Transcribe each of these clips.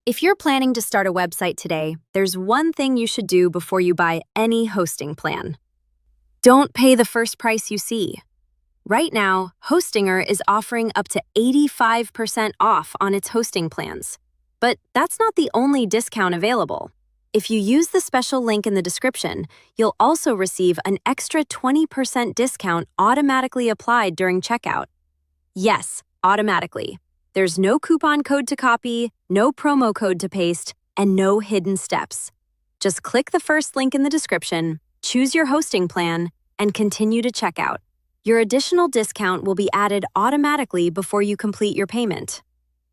If you're planning to start a website today, there's one thing you should do before you buy any hosting plan. Don't pay the first price you see. Right now, Hostinger is offering up to 85% off on its hosting plans. But that's not the only discount available. If you use the special link in the description, you'll also receive an extra 20% discount automatically applied during checkout. Yes, automatically. There's no coupon code to copy, no promo code to paste, and no hidden steps. Just click the first link in the description, choose your hosting plan, and continue to checkout. Your additional discount will be added automatically before you complete your payment.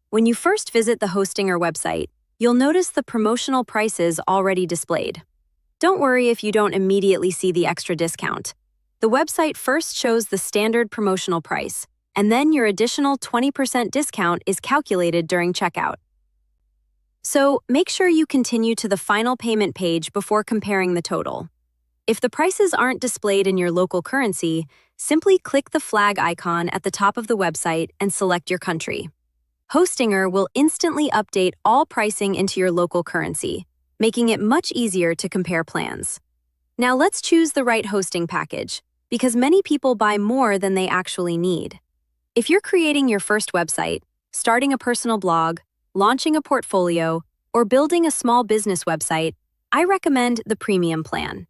When you first visit the Hostinger website, you'll notice the promotional prices already displayed. Don't worry if you don't immediately see the extra discount. The website first shows the standard promotional price, and then your additional 20% discount is calculated during checkout. So make sure you continue to the final payment page before comparing the total. If the prices aren't displayed in your local currency, simply click the flag icon at the top of the website and select your country. Hostinger will instantly update all pricing into your local currency, making it much easier to compare plans. Now let's choose the right hosting package, because many people buy more than they actually need. If you're creating your first website, starting a personal blog, launching a portfolio, or building a small business website, I recommend the premium plan.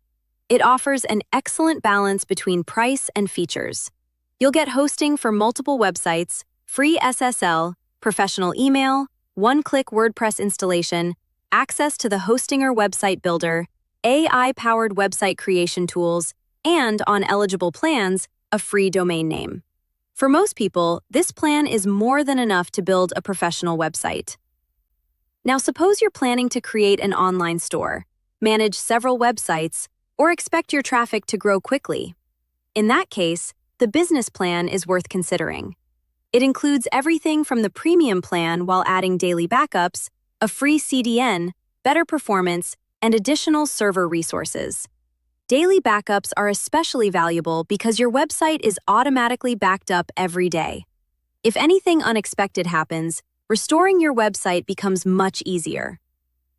It offers an excellent balance between price and features. You'll get hosting for multiple websites, free SSL, professional email, one-click WordPress installation, access to the Hostinger website builder, AI-powered website creation tools, and on eligible plans, a free domain name. For most people, this plan is more than enough to build a professional website. Now suppose you're planning to create an online store, manage several websites, or expect your traffic to grow quickly. In that case, the business plan is worth considering. It includes everything from the premium plan while adding daily backups, a free CDN, better performance, and additional server resources. Daily backups are especially valuable because your website is automatically backed up every day. If anything unexpected happens, restoring your website becomes much easier.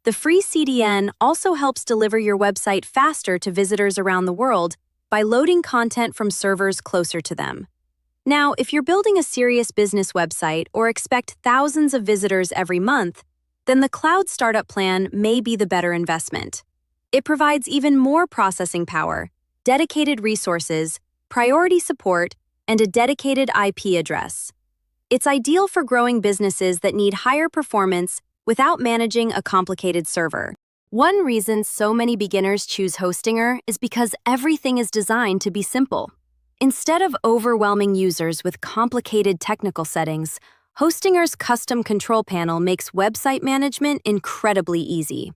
The free CDN also helps deliver your website faster to visitors around the world by loading content from servers closer to them. Now, if you're building a serious business website or expect thousands of visitors every month, then the cloud startup plan may be the better investment. It provides even more processing power, dedicated resources, priority support, and a dedicated IP address. It's ideal for growing businesses that need higher performance without managing a complicated server. One reason so many beginners choose Hostinger is because everything is designed to be simple. Instead of overwhelming users with complicated technical settings, Hostinger's custom control panel makes website management incredibly easy.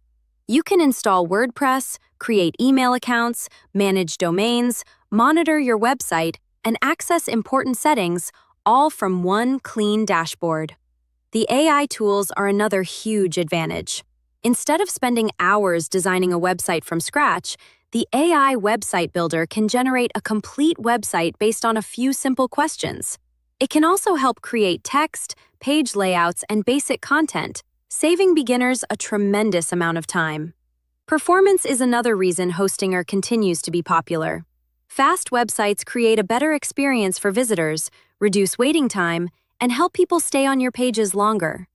You can install WordPress, create email accounts, manage domains, monitor your website, and access important settings, all from one clean dashboard. The AI tools are another huge advantage. Instead of spending hours designing a website from scratch, the AI website builder can generate a complete website based on a few simple questions. It can also help create text, page layouts, and basic content, saving beginners a tremendous amount of time. Performance is another reason Hostinger continues to be popular. Fast websites create a better experience for visitors, reduce waiting time, and help people stay on your pages longer.